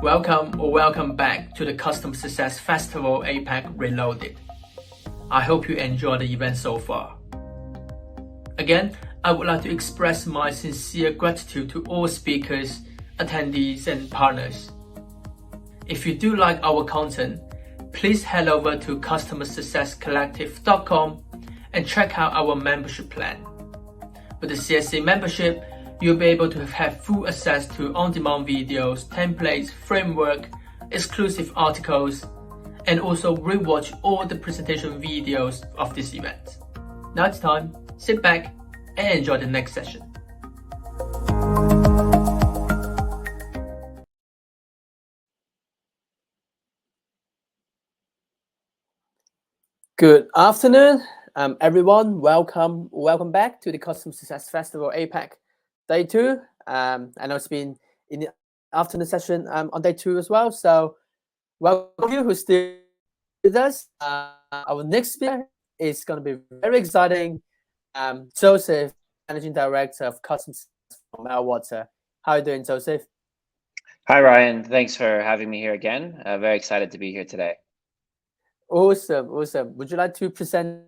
Welcome back to the Customer Success Festival APAC Reloaded. I hope you enjoyed the event so far. Again, I would like to express my sincere gratitude to all speakers, attendees, and partners. If you do like our content, please head over to customersuccesscollective.com and check out our membership plan. With the CSC membership, you'll be able to have full access to on-demand videos, templates, framework, exclusive articles, and also rewatch all the presentation videos of this event. Now it's time, sit back and enjoy the next session. Good afternoon, everyone. Welcome back to the Customer Success Festival APAC Day 2. I know it's been in the afternoon session on Day 2 as well. So welcome you who's still with us. Our next speaker is going to be very exciting. Joseph, Managing Director of Customer Success from Meltwater. How are you doing, Joseph? Hi, Ryan. Thanks for having me here again. Very excited to be here today. Awesome. Would you like to present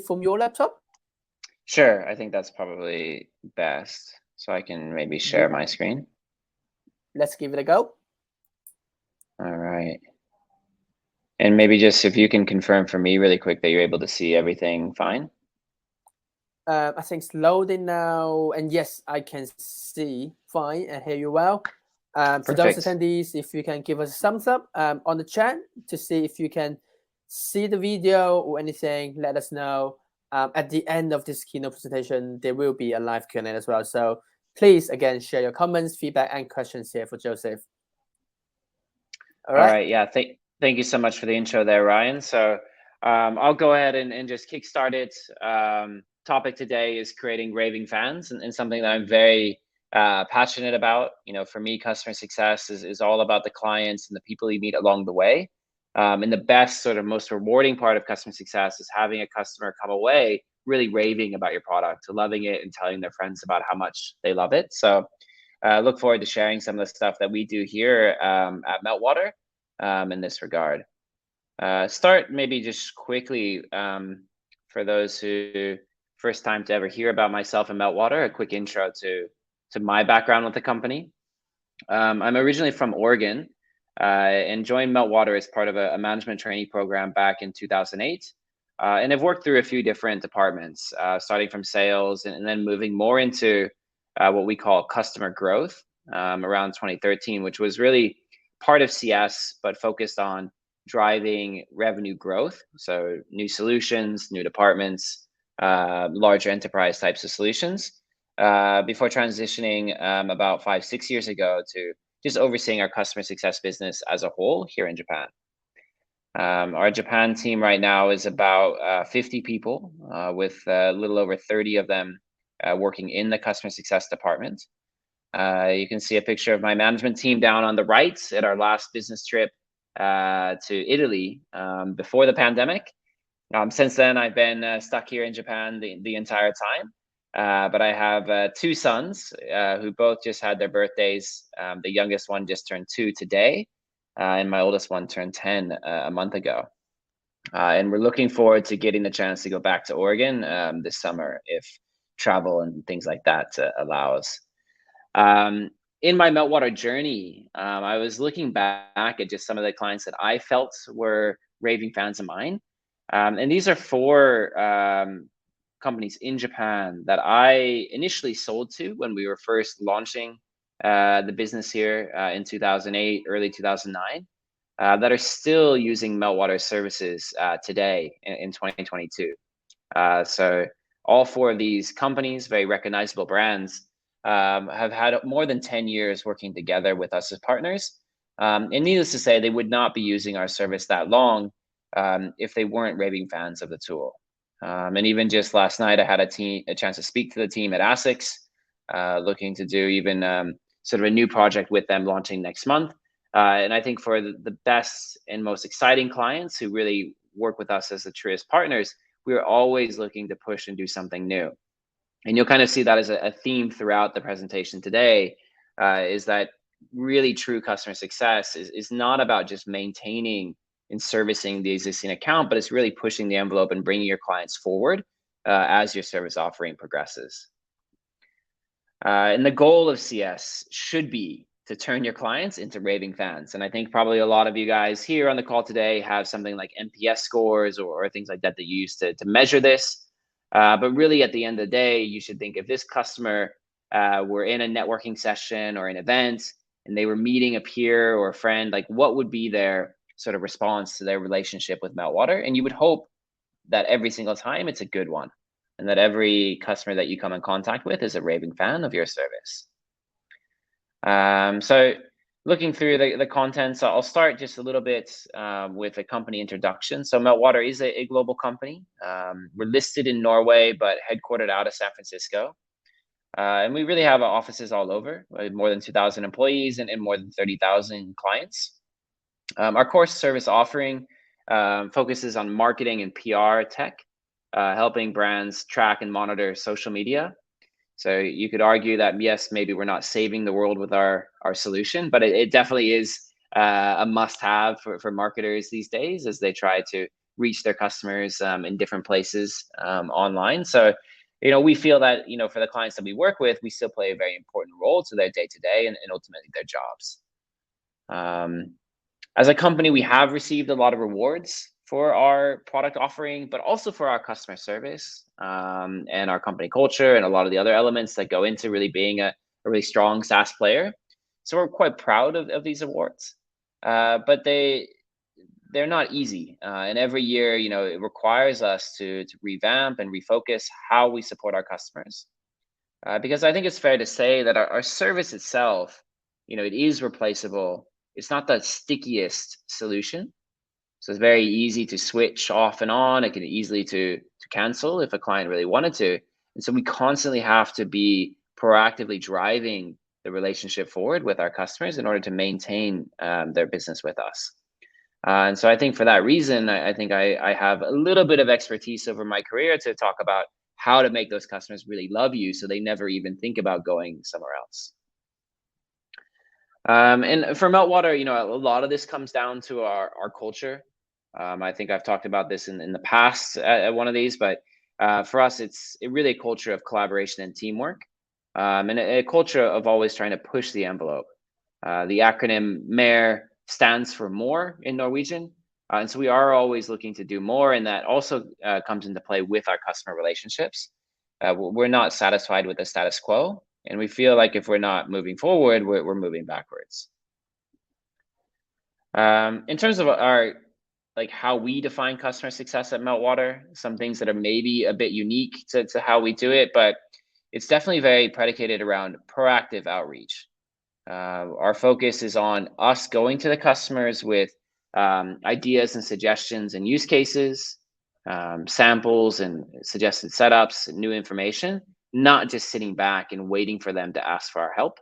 from your laptop? Sure. I think that's probably best. So I can maybe share my screen. Let's give it a go. All right. And maybe just if you can confirm for me really quick that you're able to see everything fine. I think it's loading now. And yes, I can see fine and hear you well. For those attendees, if you can give us a thumbs up on the chat to see if you can see the video or anything, let us know. At the end of this keynote presentation, there will be a live Q&A as well. So please, again, share your comments, feedback, and questions here for Joseph. All right. Yeah. Thank you so much for the intro there, Ryan. So I'll go ahead and just kickstart it. Topic today is creating raving fans, and something that I'm very passionate about. You know, for me, customer success is all about the clients and the people you meet along the way. And the best sort of most rewarding part of customer success is having a customer come away really raving about your product, loving it, and telling their friends about how much they love it. So look forward to sharing some of the stuff that we do here at Meltwater in this regard. Start maybe just quickly for those who first time to ever hear about myself and Meltwater, a quick intro to my background with the company. I'm originally from Oregon. And joined Meltwater as part of a management trainee program back in 2008. And I've worked through a few different departments, starting from sales and then moving more into what we call customer growth around 2013, which was really part of CS, but focused on driving revenue growth. So new solutions, new departments, larger enterprise types of solutions, before transitioning about 5-6 years ago to just overseeing our customer success business as a whole here in Japan. Our Japan team right now is about 50 people, with a little over 30 of them working in the customer success department. You can see a picture of my management team down on the right at our last business trip to Italy before the pandemic. Since then, I've been stuck here in Japan the entire time. But I have 2 sons who both just had their birthdays. The youngest one just turned 2 today, and my oldest one turned 10 a month ago. And we're looking forward to getting the chance to go back to Oregon this summer if travel and things like that allows. In my Meltwater journey, I was looking back at just some of the clients that I felt were raving fans of mine. And these are 4 companies in Japan that I initially sold to when we were first launching the business here in 2008, early 2009, that are still using Meltwater services today in 2022. So all 4 of these companies, very recognizable brands, have had more than 10 years working together with us as partners. And needless to say, they would not be using our service that long if they weren't raving fans of the tool. And even just last night, I had a chance to speak to the team at ASICS, looking to do even sort of a new project with them launching next month. And I think for the best and most exciting clients who really work with us as the truest partners, we're always looking to push and do something new. And you'll kind of see that as a theme throughout the presentation today, is that really true customer success is not about just maintaining and servicing the existing account, but it's really pushing the envelope and bringing your clients forward as your service offering progresses. And the goal of CS should be to turn your clients into raving fans. And I think probably a lot of you guys here on the call today have something like NPS scores or things like that you use to measure this. But really at the end of the day, you should think if this customer were in a networking session or an event and they were meeting a peer or a friend, like what would be their sort of response to their relationship with Meltwater? And you would hope that every single time it's a good one, and that every customer that you come in contact with is a raving fan of your service. So looking through the contents, I'll start just a little bit with a company introduction. So Meltwater is a global company. We're listed in Norway, but headquartered out of San Francisco. And we really have offices all over, more than 2,000 employees and more than 30,000 clients. Our core service offering focuses on marketing and PR tech, helping brands track and monitor social media. So you could argue that, yes, maybe we're not saving the world with our solution, but it definitely is a must-have for marketers these days as they try to reach their customers in different places online. So, we feel that, for the clients that we work with, we still play a very important role to their day-to-day and ultimately their jobs. As a company, we have received a lot of rewards for our product offering, but also for our customer service and our company culture and a lot of the other elements that go into really being a really strong SaaS player. So we're quite proud of these awards, but they're not easy. And every year, it requires us to revamp and refocus how we support our customers. Because I think it's fair to say that our service itself, it is replaceable. It's not the stickiest solution. So it's very easy to switch off and on. It can easily to cancel if a client really wanted to. And so we constantly have to be proactively driving the relationship forward with our customers in order to maintain their business with us. And so I think for that reason, I think I have a little bit of expertise over my career to talk about how to make those customers really love you so they never even think about going somewhere else. And for Meltwater, a lot of this comes down to our culture. I think I've talked about this in the past at one of these, but for us, it's really a culture of collaboration and teamwork, and a culture of always trying to push the envelope. The acronym MER stands for more in Norwegian, and so we are always looking to do more, and that also comes into play with our customer relationships. We're not satisfied with the status quo, and we feel like if we're not moving forward, we're moving backwards. In terms of how we define customer success at Meltwater, some things that are maybe a bit unique to how we do it, but it's definitely very predicated around proactive outreach. Our focus is on us going to the customers with ideas and suggestions and use cases, samples and suggested setups, and new information, not just sitting back and waiting for them to ask for our help.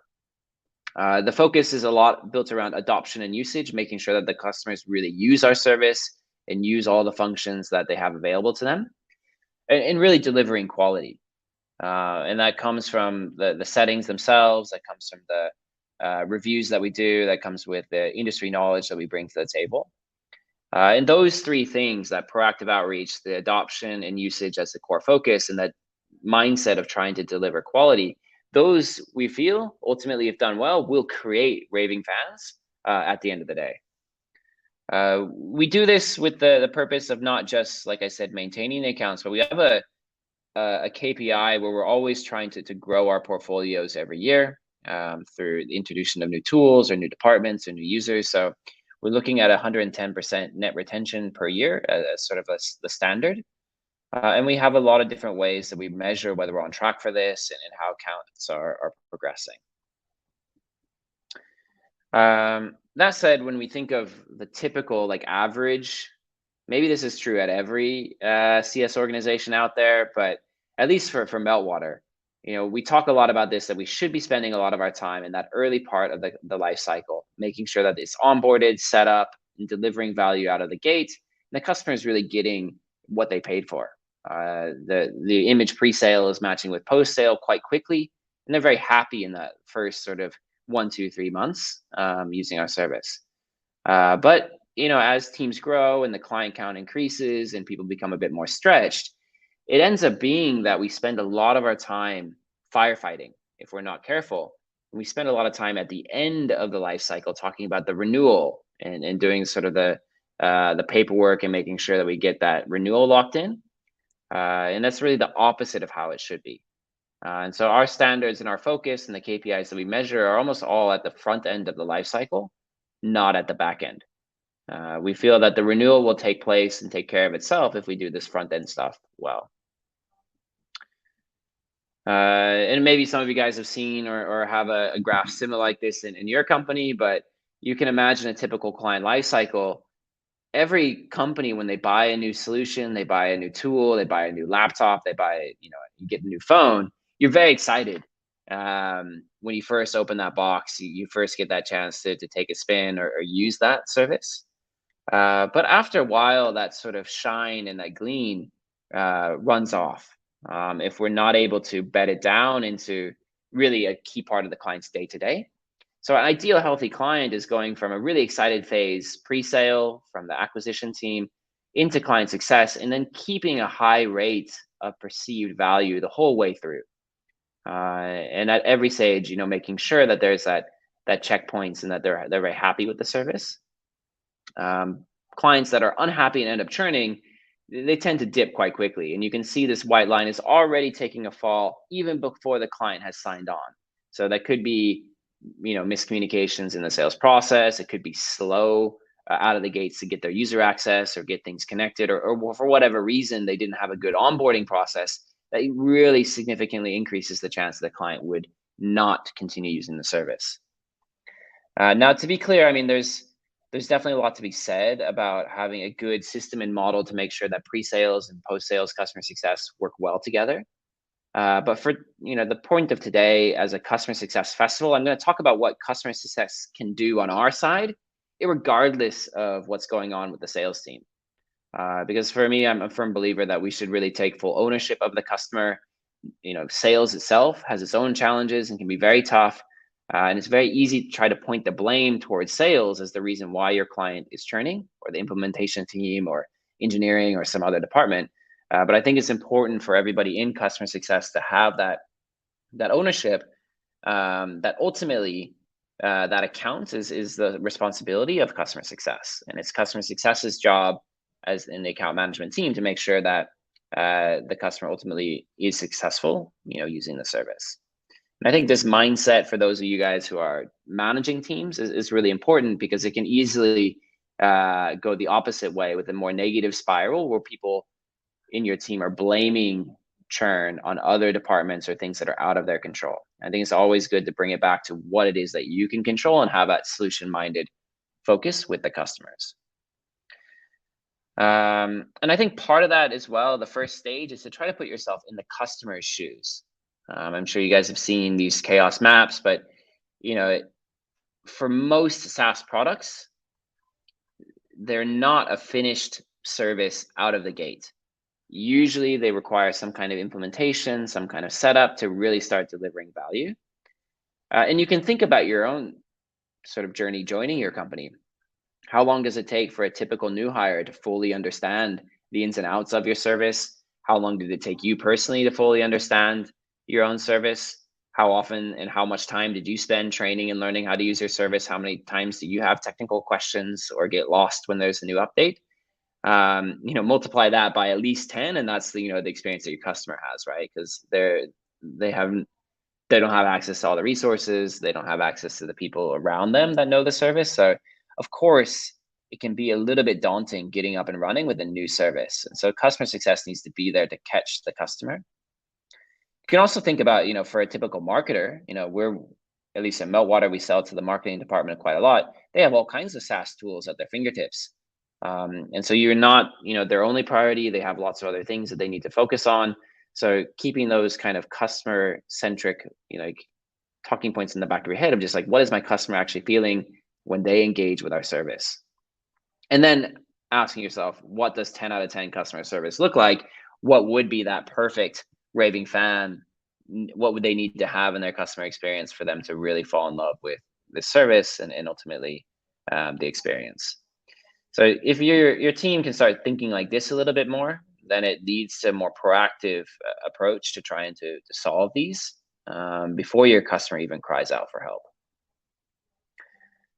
The focus is a lot built around adoption and usage, making sure that the customers really use our service and use all the functions that they have available to them, and really delivering quality. And that comes from the settings themselves, that comes from the reviews that we do, that comes with the industry knowledge that we bring to the table. And those three things, that proactive outreach, the adoption and usage as the core focus, and that mindset of trying to deliver quality, those we feel ultimately, if done well, will create raving fans at the end of the day. We do this with the purpose of not just, like I said, maintaining the accounts, but we have a KPI where we're always trying to grow our portfolios every year through the introduction of new tools or new departments or new users. So we're looking at 110% net retention per year as sort of the standard. And we have a lot of different ways that we measure whether we're on track for this and how accounts are progressing. That said, when we think of the typical average, maybe this is true at every CS organization out there, but at least for Meltwater, we talk a lot about this, that we should be spending a lot of our time in that early part of the life cycle, making sure that it's onboarded, set up, and delivering value out of the gate, and the customer is really getting what they paid for. The image pre-sale is matching with post-sale quite quickly, and they're very happy in that first sort of 1, 2, 3 months using our service. But as teams grow and the client count increases and people become a bit more stretched, it ends up being that we spend a lot of our time firefighting if we're not careful. And we spend a lot of time at the end of the life cycle talking about the renewal and doing sort of the paperwork and making sure that we get that renewal locked in. And that's really the opposite of how it should be. And so our standards and our focus and the KPIs that we measure are almost all at the front end of the life cycle, not at the back end. We feel that the renewal will take place and take care of itself if we do this front end stuff well. And maybe some of you guys have seen or have a graph similar like this in your company, but you can imagine a typical client life cycle. Every company, when they buy a new solution, they buy a new tool, they buy a new laptop, they buy, you get a new phone, you're very excited. When you first open that box, you first get that chance to take a spin or use that service. But after a while, that sort of shine and that gleam runs off if we're not able to bed it down into really a key part of the client's day-to-day. So an ideal healthy client is going from a really excited phase, pre-sale, from the acquisition team, into client success, and then keeping a high rate of perceived value the whole way through. And at every stage, making sure that there's that checkpoints and that they're very happy with the service. Clients that are unhappy and end up churning, they tend to dip quite quickly. And you can see this white line is already taking a fall even before the client has signed on. So that could be, miscommunications in the sales process. It could be slow out of the gates to get their user access or get things connected, or for whatever reason, they didn't have a good onboarding process. That really significantly increases the chance that the client would not continue using the service. Now, to be clear, there's definitely a lot to be said about having a good system and model to make sure that pre-sales and post-sales customer success work well together. But for the point of today as a customer success festival, I'm going to talk about what customer success can do on our side, regardless of what's going on with the sales team. Because for me, I'm a firm believer that we should really take full ownership of the customer. Sales itself has its own challenges and can be very tough. And it's very easy to try to point the blame towards sales as the reason why your client is churning, or the implementation team or engineering or some other department. But I think it's important for everybody in customer success to have that ownership, that ultimately that account is the responsibility of customer success. And it's customer success's job as in the account management team to make sure that the customer ultimately is successful, using the service. And I think this mindset for those of you guys who are managing teams is really important, because it can easily go the opposite way with a more negative spiral where people in your team are blaming churn on other departments or things that are out of their control. I think it's always good to bring it back to what it is that you can control and have that solution-minded focus with the customers. And I think part of that as well, the first stage, is to try to put yourself in the customer's shoes. I'm sure you guys have seen these chaos maps, but for most SaaS products, they're not a finished service out of the gate. Usually they require some kind of implementation, some kind of setup to really start delivering value. And you can think about your own sort of journey joining your company. How long does it take for a typical new hire to fully understand the ins and outs of your service? How long did it take you personally to fully understand your own service? How often and how much time did you spend training and learning how to use your service? How many times do you have technical questions or get lost when there's a new update? Multiply that by at least 10, and that's the experience that your customer has, right? Because they don't have access to all the resources. They don't have access to the people around them that know the service. So of course it can be a little bit daunting getting up and running with a new service. And so customer success needs to be there to catch the customer. You can also think about, for a typical marketer, we're, at least at Meltwater, we sell to the marketing department quite a lot. They have all kinds of SaaS tools at their fingertips. And so you're not, their only priority. They have lots of other things that they need to focus on. So keeping those kind of customer centric, talking points in the back of your head of just like, what is my customer actually feeling when they engage with our service? And then asking yourself, what does 10 out of 10 customer service look like? What would be that perfect raving fan what would they need to have in their customer experience for them to really fall in love with the service and ultimately the experience. So if your team can start thinking like this a little bit more, then it leads to a more proactive approach to trying to solve these before your customer even cries out for help.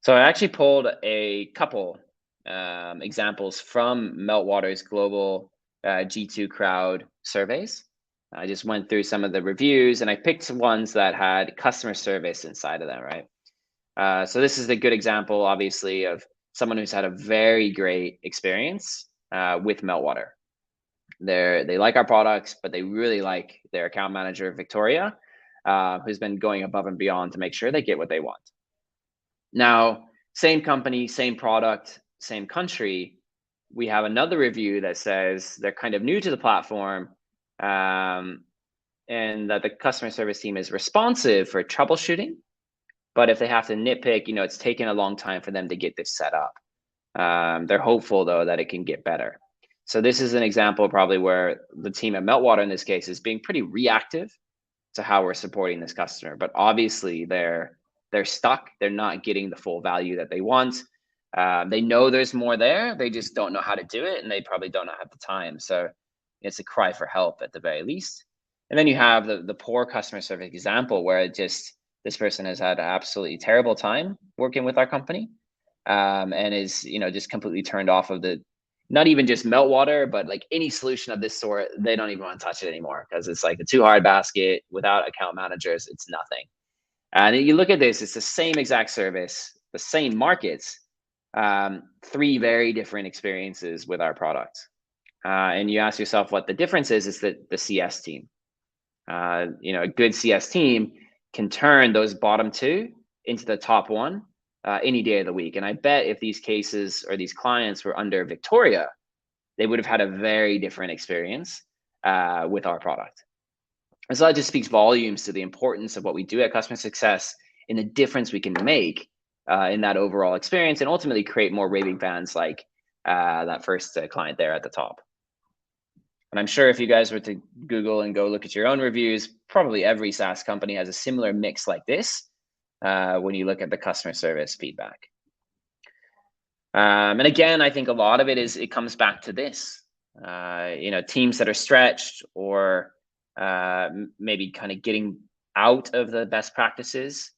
So I actually pulled a couple examples from Meltwater's global G2 crowd surveys. I just went through some of the reviews and I picked ones that had customer service inside of them, right? So this is a good example, obviously, of someone who's had a very great experience with Meltwater. They like our products, but they really like their account manager, Victoria, who's been going above and beyond to make sure they get what they want. Now, same company, same product, same country, we have another review that says they're kind of new to the platform and that the customer service team is responsive for troubleshooting. But if they have to nitpick, it's taken a long time for them to get this set up. They're hopeful, though, that it can get better. So this is an example probably where the team at Meltwater in this case is being pretty reactive to how we're supporting this customer. But obviously they're stuck. They're not getting the full value that they want. They know there's more there. They just don't know how to do it, and they probably don't have the time. So it's a cry for help at the very least. And then you have the poor customer service example where this person has had an absolutely terrible time working with our company and is just completely turned off of not even just Meltwater, but like any solution of this sort. They don't even want to touch it anymore because it's like a too hard basket. Without account managers, it's nothing. And you look at this, it's the same exact service, the same markets, 3 very different experiences with our product. And you ask yourself what the difference is that the CS team. A good CS team can turn those bottom 2 into the top 1 any day of the week. And I bet if these cases or these clients were under Victoria, they would have had a very different experience with our product. And so that just speaks volumes to the importance of what we do at customer success and the difference we can make in that overall experience and ultimately create more raving fans like that first client there at the top. And I'm sure if you guys were to Google and go look at your own reviews, probably every SaaS company has a similar mix like this when you look at the customer service feedback. And again, I think a lot of it comes back to this, teams that are stretched or maybe kind of getting out of the best practices,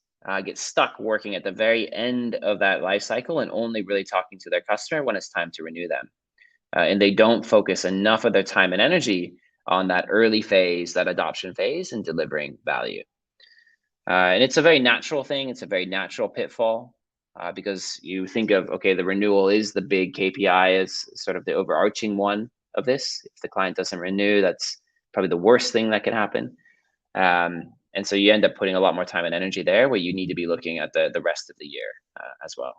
get stuck working at the very end of that life cycle and only really talking to their customer when it's time to renew them. And they don't focus enough of their time and energy on that early phase, that adoption phase, and delivering value. And it's a very natural thing. It's a very natural pitfall because you think of, okay, the renewal is the big KPI, as sort of the overarching one of this. If the client doesn't renew, that's probably the worst thing that can happen. And so you end up putting a lot more time and energy there where you need to be looking at the rest of the year as well.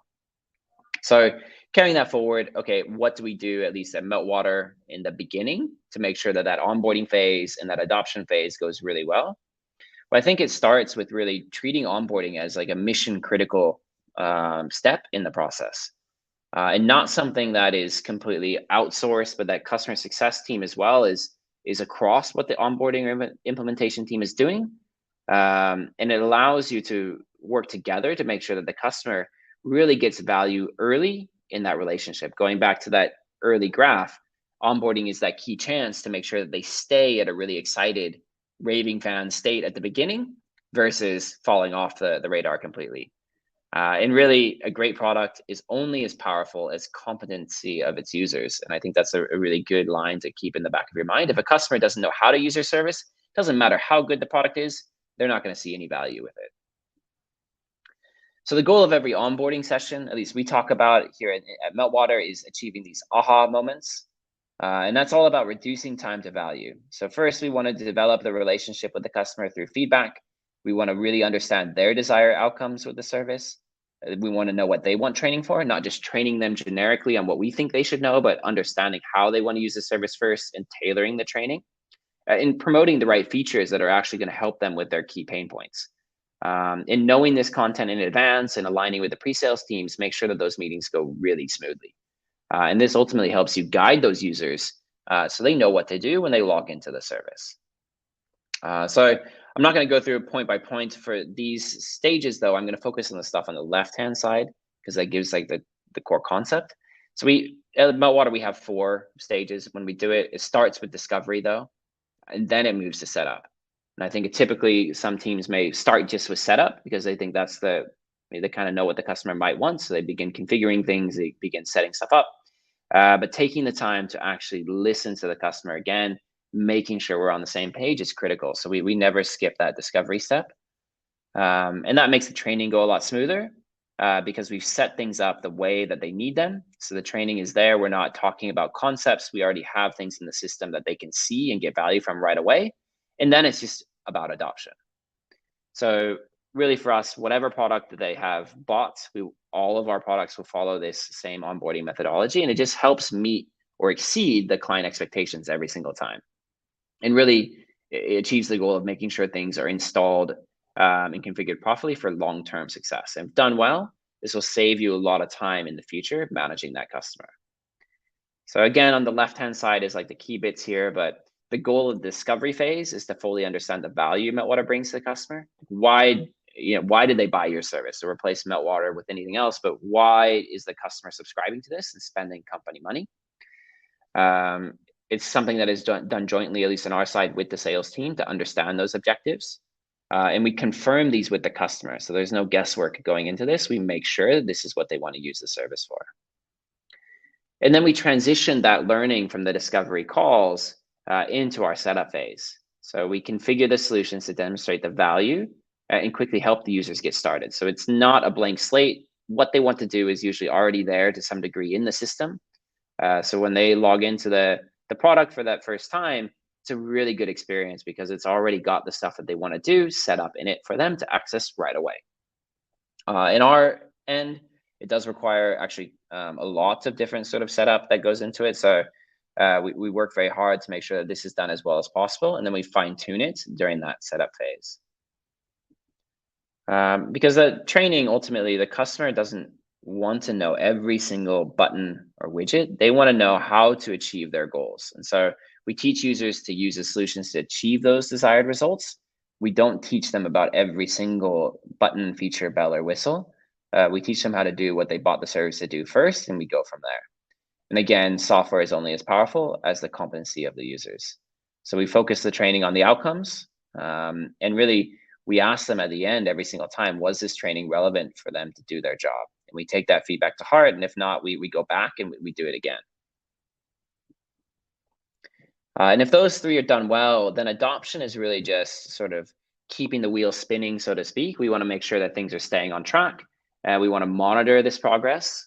So carrying that forward, okay, what do we do at least at Meltwater in the beginning to make sure that onboarding phase and that adoption phase goes really well? Well, I think it starts with really treating onboarding as like a mission critical step in the process and not something that is completely outsourced, but that customer success team as well is across what the onboarding or implementation team is doing. And it allows you to work together to make sure that the customer really gets value early in that relationship. Going back to that early graph, onboarding is that key chance to make sure that they stay at a really excited raving fan state at the beginning versus falling off the radar completely. And really, a great product is only as powerful as competency of its users. And I think that's a really good line to keep in the back of your mind. If a customer doesn't know how to use your service, it doesn't matter how good the product is, they're not going to see any value with it. So the goal of every onboarding session, at least we talk about here at Meltwater, is achieving these aha moments. And that's all about reducing time to value. So first, we want to develop the relationship with the customer through feedback. We want to really understand their desired outcomes with the service. We want to know what they want training for, not just training them generically on what we think they should know, but understanding how they want to use the service first and tailoring the training and promoting the right features that are actually going to help them with their key pain points. And knowing this content in advance and aligning with the pre-sales teams, make sure that those meetings go really smoothly. And this ultimately helps you guide those users so they know what to do when they log into the service. So I'm not going to go through point by point for these stages, though. I'm going to focus on the stuff on the left-hand side because that gives like the core concept. So at Meltwater, we have 4 stages. When we do it, it starts with discovery, though, and then it moves to setup. And I think typically some teams may start just with setup because they think that's they kind of know what the customer might want. So they begin configuring things, they begin setting stuff up. But taking the time to actually listen to the customer again, making sure we're on the same page is critical. So we never skip that discovery step. And that makes the training go a lot smoother because we've set things up the way that they need them. So the training is there. We're not talking about concepts. We already have things in the system that they can see and get value from right away. And then it's just about adoption. So really for us, whatever product that they have bought, all of our products will follow this same onboarding methodology, and it just helps meet or exceed the client expectations every single time. And really, it achieves the goal of making sure things are installed and configured properly for long-term success. And if done well, this will save you a lot of time in the future managing that customer. So again, on the left-hand side is like the key bits here, but the goal of the discovery phase is to fully understand the value Meltwater brings to the customer. Why did they buy your service? To replace Meltwater with anything else, but why is the customer subscribing to this and spending company money? It's something that is done jointly, at least on our side, with the sales team to understand those objectives. And we confirm these with the customer. So there's no guesswork going into this. We make sure this is what they want to use the service for. And then we transition that learning from the discovery calls into our setup phase. So we configure the solutions to demonstrate the value and quickly help the users get started. So it's not a blank slate. What they want to do is usually already there to some degree in the system. So when they log into the product for that first time, it's a really good experience because it's already got the stuff that they want to do set up in it for them to access right away. In our end, it does require actually a lot of different sort of setup that goes into it. So we work very hard to make sure that this is done as well as possible, and then we fine tune it during that setup phase. Because the training, ultimately, the customer doesn't want to know every single button or widget. They want to know how to achieve their goals. And so we teach users to use the solutions to achieve those desired results. We don't teach them about every single button, feature, bell, or whistle. We teach them how to do what they bought the service to do first, and we go from there. And again, software is only as powerful as the competency of the users. So we focus the training on the outcomes, and really, we ask them at the end every single time, was this training relevant for them to do their job? And we take that feedback to heart, and if not, we go back and we do it again. And if those 3 are done well, then adoption is really just sort of keeping the wheel spinning, so to speak. We want to make sure that things are staying on track. We want to monitor this progress.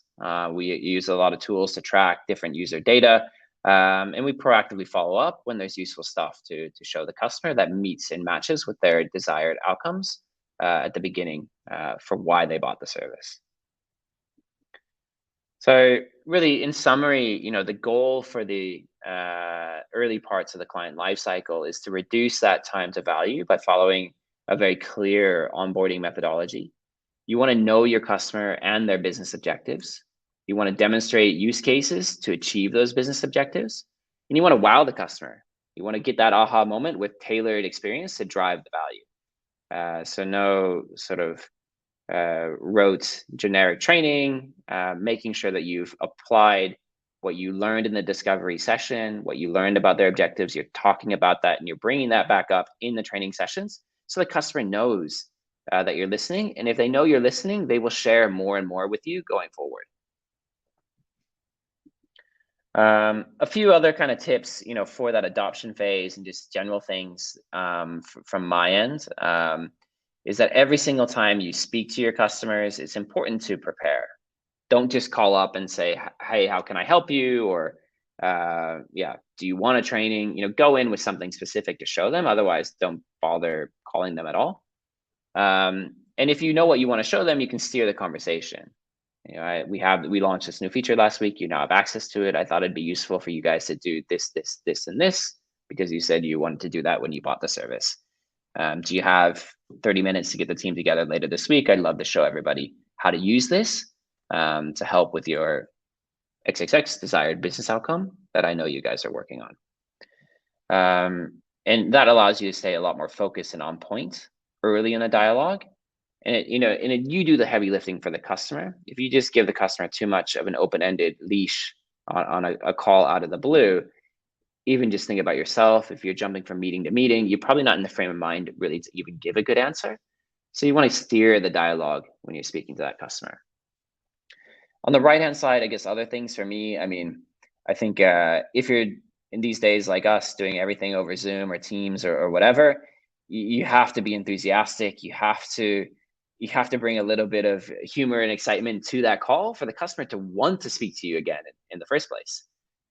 We use a lot of tools to track different user data. And we proactively follow up when there's useful stuff to show the customer that meets and matches with their desired outcomes at the beginning for why they bought the service. So really, in summary, the goal for the early parts of the client lifecycle is to reduce that time to value by following a very clear onboarding methodology. You want to know your customer and their business objectives. You want to demonstrate use cases to achieve those business objectives. And you want to wow the customer. You want to get that aha moment with tailored experience to drive the value. So no sort of rote generic training, making sure that you've applied what you learned in the discovery session, what you learned about their objectives, you're talking about that and you're bringing that back up in the training sessions so the customer knows that you're listening. And if they know you're listening, they will share more and more with you going forward. A few other kind of tips, for that adoption phase and just general things from my end is that every single time you speak to your customers, it's important to prepare. Don't just call up and say, hey, how can I help you? Or, do you want a training? Go in with something specific to show them. Otherwise, don't bother calling them at all. And if you know what you want to show them, you can steer the conversation. We launched this new feature last week. You now have access to it. I thought it'd be useful for you guys to do this, and this, because you said you wanted to do that when you bought the service. Do you have 30 minutes to get the team together later this week? I'd love to show everybody how to use this to help with your XXX desired business outcome that I know you guys are working on. And that allows you to stay a lot more focused and on point early in a dialogue. And you do the heavy lifting for the customer. If you just give the customer too much of an open-ended leash on a call out of the blue, even just think about yourself. If you're jumping from meeting to meeting, you're probably not in the frame of mind really to even give a good answer. So you want to steer the dialogue when you're speaking to that customer. On the right-hand side, I guess other things for me, I mean, I think if you're in these days like us doing everything over Zoom or Teams or whatever, you have to be enthusiastic. You have to bring a little bit of humor and excitement to that call for the customer to want to speak to you again in the first place.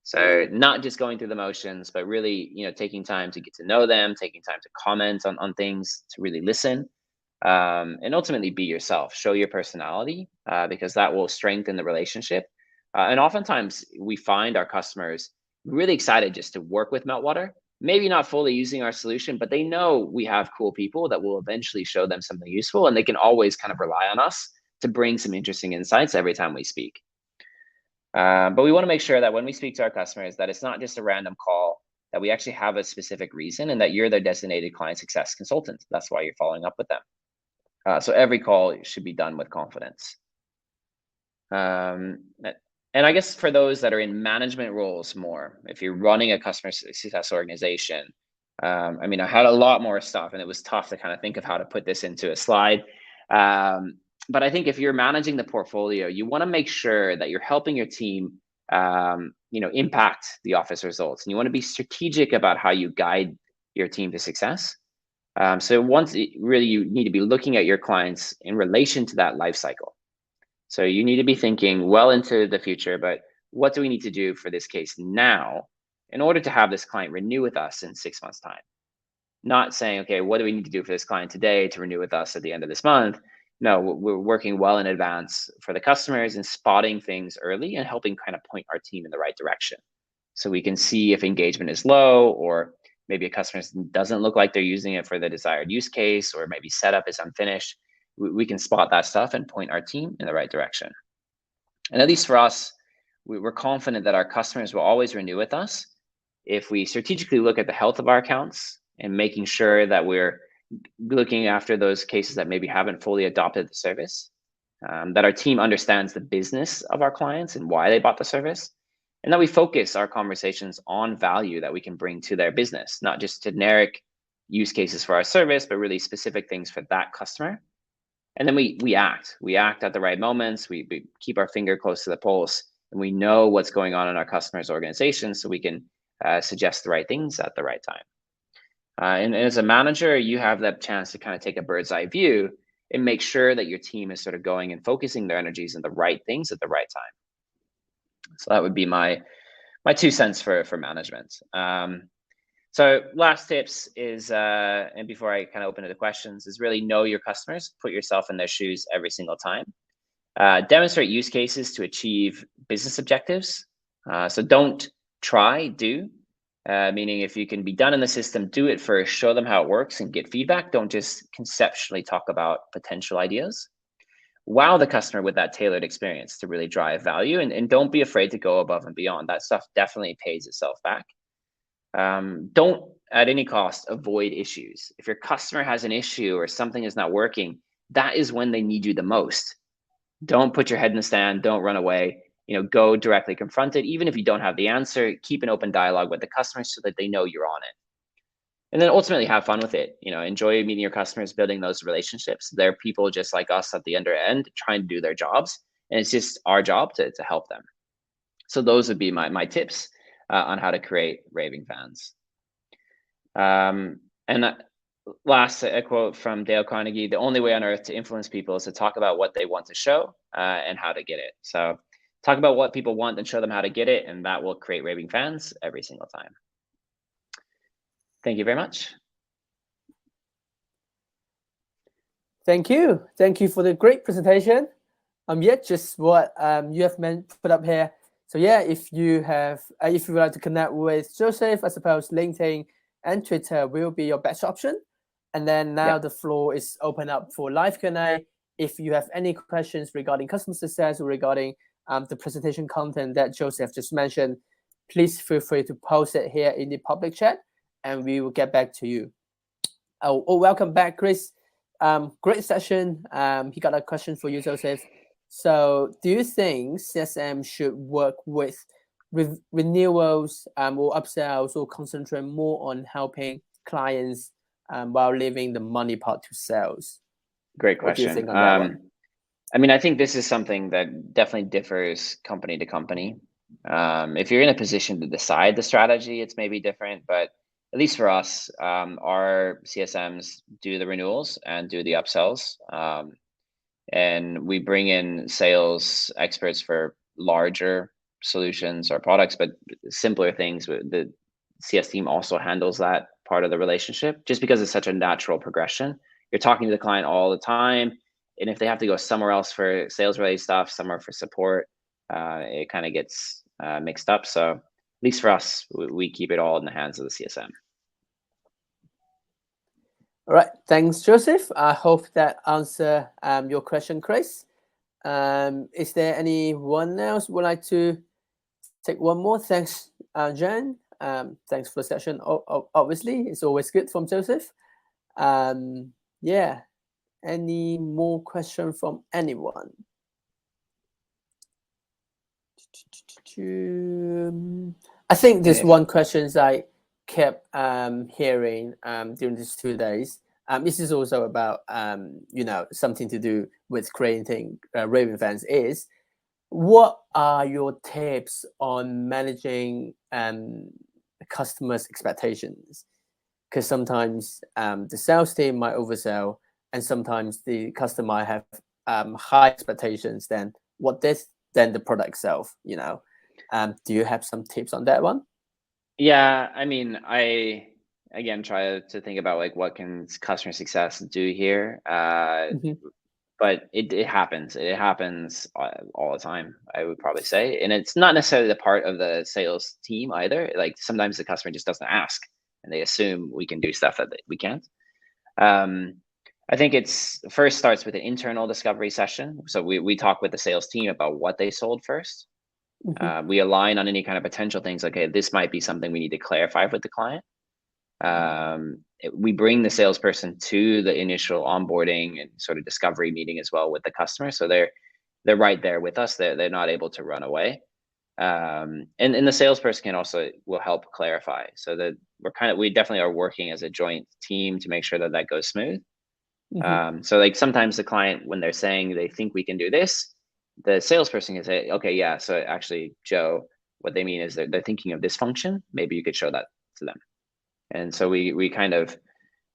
So not just going through the motions, but really, taking time to get to know them, taking time to comment on things, to really listen, and ultimately be yourself, show your personality, because that will strengthen the relationship. And oftentimes we find our customers really excited just to work with Meltwater, maybe not fully using our solution, but they know we have cool people that will eventually show them something useful, and they can always kind of rely on us to bring some interesting insights every time we speak. But we want to make sure that when we speak to our customers, that it's not just a random call, that we actually have a specific reason, and that you're their designated client success consultant. That's why you're following up with them. So every call should be done with confidence. And I guess for those that are in management roles more, if you're running a customer success organization, I mean, I had a lot more stuff, and it was tough to kind of think of how to put this into a slide. But I think if you're managing the portfolio, you want to make sure that you're helping your team, impact the office results, and you want to be strategic about how you guide your team to success. So really, you need to be looking at your clients in relation to that life cycle. So you need to be thinking well into the future, but what do we need to do for this case now in order to have this client renew with us in 6 months' time? Not saying, okay, what do we need to do for this client today to renew with us at the end of this month? No, we're working well in advance for the customers and spotting things early and helping kind of point our team in the right direction. So we can see if engagement is low, or maybe a customer doesn't look like they're using it for the desired use case, or maybe setup is unfinished. We can spot that stuff and point our team in the right direction. And at least for us, we're confident that our customers will always renew with us if we strategically look at the health of our accounts and making sure that we're looking after those cases that maybe haven't fully adopted the service, that our team understands the business of our clients and why they bought the service, and that we focus our conversations on value that we can bring to their business, not just generic use cases for our service, but really specific things for that customer. And then we act at the right moments. We keep our finger close to the pulse, and we know what's going on in our customers' organizations, so we can suggest the right things at the right time. And as a manager, you have that chance to kind of take a bird's eye view and make sure that your team is sort of going and focusing their energies on the right things at the right time. So that would be my 2 cents for management. So last tips is, and before I kind of open to the questions, is really know your customers, put yourself in their shoes every single time. Demonstrate use cases to achieve business objectives. So don't try, do. Meaning if you can be done in the system, do it first, show them how it works and get feedback. Don't just conceptually talk about potential ideas. Wow the customer with that tailored experience to really drive value, and don't be afraid to go above and beyond. That stuff definitely pays itself back. Don't at any cost avoid issues. If your customer has an issue or something is not working, that is when they need you the most. Don't put your head in the sand. Don't run away. Go directly confront it. Even if you don't have the answer, keep an open dialogue with the customer so that they know you're on it. And then ultimately have fun with it. Enjoy meeting your customers, building those relationships. They're people just like us at the other end trying to do their jobs. And it's just our job to help them. So those would be my tips on how to create raving fans. And last, a quote from Dale Carnegie: "The only way on earth to influence people is to talk about what they want to show and how to get it." So talk about what people want and show them how to get it, and that will create raving fans every single time. Thank you very much. Thank you. Thank you for the great presentation. Just what you have put up here. So yeah, if you would like to connect with Joseph, I suppose LinkedIn and Twitter will be your best option. And then now the floor is open up for live Q&A. If you have any questions regarding customer success or regarding the presentation content that Joseph just mentioned, please feel free to post it here in the public chat, and we will get back to you. Welcome back, Chris. Great session. He got a question for you, Joseph. So, do you think CSM should work with renewals or upsells, or concentrate more on helping clients while leaving the money part to sales? Great What do you question. think on that one? I mean, I think this is something that definitely differs company to company. If you're in a position to decide the strategy, it's maybe different, but at least for us, our CSMs do the renewals and do the upsells. And we bring in sales experts for larger solutions or products, but simpler things. The CS team also handles that part of the relationship, just because it's such a natural progression. You're talking to the client all the time, and if they have to go somewhere else for sales related stuff, somewhere for support, it kind of gets mixed up. So at least for us, we keep it all in the hands of the CSM. All right, thanks, Joseph. I hope that answer your question, Chris. Is there anyone else would like to take one more? Thanks, Jan. Thanks for the session. Obviously, it's always good from Joseph. Yeah. Any more question from anyone? I think this one questions I kept hearing during these 2 days. This is also about something to do with creating raving fans. Is what are your tips on managing customers' expectations? Because sometimes the sales team might oversell, and sometimes the customer might have high expectations than the product itself. Do you have some tips on that one? Yeah, I mean, I again try to think about like what can customer success do here. But it happens. It happens all the time, I would probably say. And it's not necessarily the part of the sales team either. Like sometimes the customer just doesn't ask and they assume we can do stuff that we can't. I think it's first starts with an internal discovery session. So we talk with the sales team about what they sold first. We align on any kind of potential things. Like, okay, this might be something we need to clarify with the client. We bring the salesperson to the initial onboarding and sort of discovery meeting as well with the customer. So they're right there with us. They're not able to run away. And the salesperson will help clarify, so that we definitely are working as a joint team to make sure that goes smooth. So like sometimes the client, when they're saying they think we can do this, the salesperson can say, okay, yeah, so actually, Joe, what they mean is they're thinking of this function. Maybe you could show that to them. And so we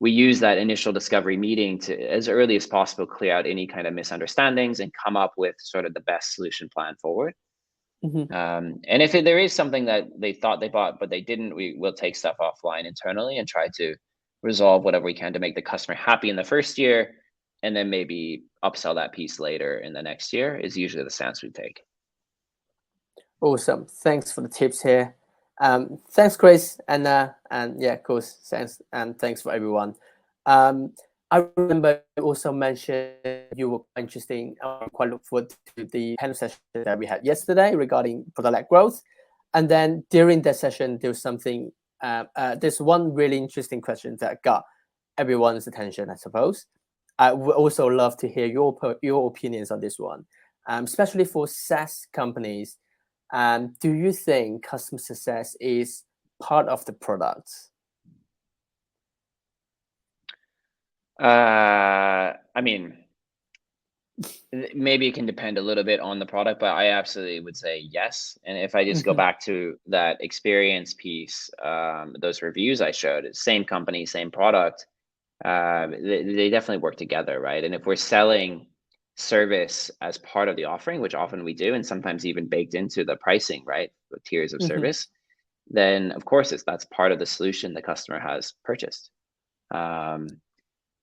use that initial discovery meeting to, as early as possible, clear out any kind of misunderstandings and come up with sort of the best solution plan forward. And if there is something that they thought they bought but they didn't, we will take stuff offline internally and try to resolve whatever we can to make the customer happy in the first year, and then maybe upsell that piece later in the next year is usually the stance we take. Awesome. Thanks for the tips here. Thanks, Chris, and yeah, of course, thanks, and thanks for everyone. I remember you also mentioned you were interesting. I quite look forward to the panel session that we had yesterday regarding product-led growth, and then during that session, there was something. There's one really interesting question that got everyone's attention, I suppose. I would also love to hear your opinions on this one, especially for SaaS companies. Do you think customer success is part of the product? I mean, maybe it can depend a little bit on the product, but I absolutely would say yes. And if I just go back to that experience piece, those reviews I showed, same company, same product, they definitely work together, right? And if we're selling service as part of the offering, which often we do, and sometimes even baked into the pricing, right, with tiers of service, then of course that's part of the solution the customer has purchased.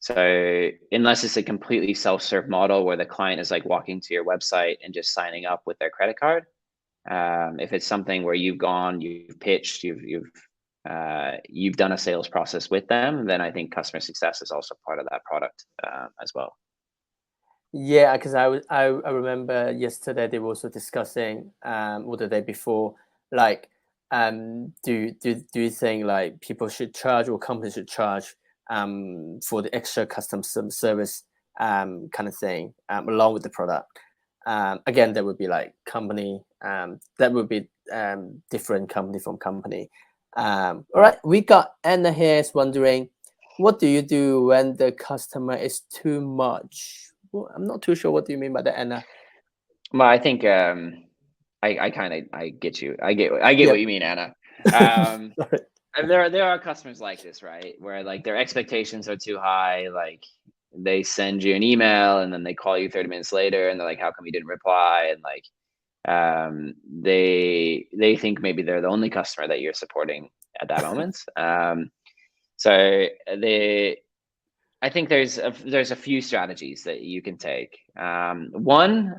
So unless it's a completely self-serve model where the client is like walking to your website and just signing up with their credit card, if it's something where you've gone, you've pitched, you've done a sales process with them, then I think customer success is also part of that product as well. Yeah, because I remember yesterday they were also discussing, or the day before, like do you think like people should charge or companies should charge for the extra custom service kind of thing along with the product? Again, there would be like company that would be different company from company. All right, we got Anna here is wondering, what do you do when the customer is too much? Well, I'm not too sure what do you mean by that, Anna. Well, I think I get you. I get Yeah. what you mean, Anna. And there are customers like this, right? Where like their expectations are too high. Like they send you an email and then they call you 30 minutes later and they're like, "How come you didn't reply?" And like they think maybe they're the only customer that you're supporting at that moment. So I think there's a few strategies that you can take. One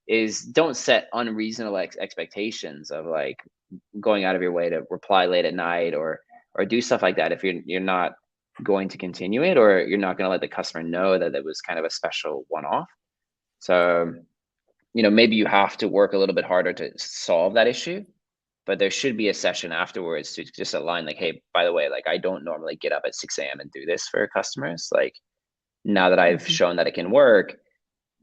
is don't set unreasonable expectations of like going out of your way to reply late at night or do stuff like that if you're not going to continue it, or you're not going to let the customer know that it was kind of a special one-off. So maybe you have to work a little bit harder to solve that issue, but there should be a session afterwards to just align like, hey, by the way, like I don't normally get up at 6 a.m. and do this for customers. Like now that I've shown that it can work,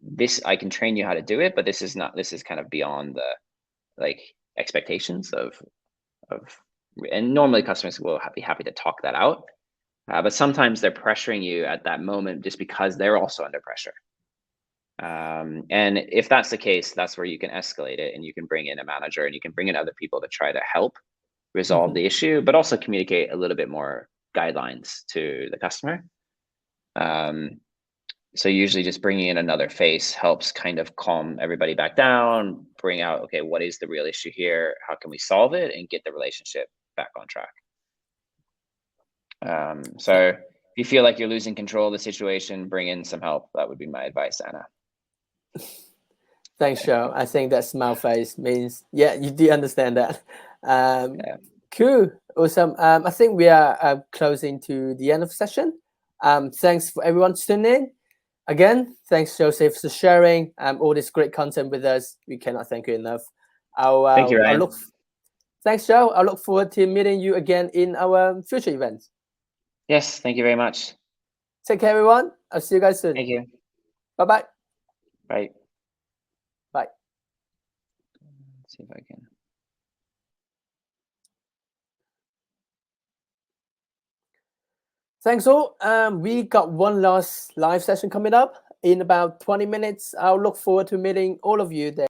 this I can train you how to do it, but this is kind of beyond the like expectations of and normally customers will be happy to talk that out. But sometimes they're pressuring you at that moment just because they're also under pressure. And if that's the case, that's where you can escalate it and you can bring in a manager and you can bring in other people to try to help resolve the issue, but also communicate a little bit more guidelines to the customer. So usually just bringing in another face helps kind of calm everybody back down, bring out, okay, what is the real issue here? How can we solve it and get the relationship back on track? So if you feel like you're losing control of the situation, bring in some help. That would be my advice, Anna. Thanks, Joe. I think that smile face means, yeah, you do understand that. Cool. Awesome. I think we are closing to the end of the session. Thanks for everyone tuning in. Again, thanks, Joseph, for sharing all this great content with us. We cannot thank you enough. Thank you, Ryan. Thanks, Joe. I look forward to meeting you again in our future events. Yes, thank you very much. Take care, everyone. I'll see you guys soon. Thank you. Bye-bye. Bye. Bye. Let's see if I can. Thanks all. We got one last live session coming up in about 20 minutes. I'll look forward to meeting all of you there.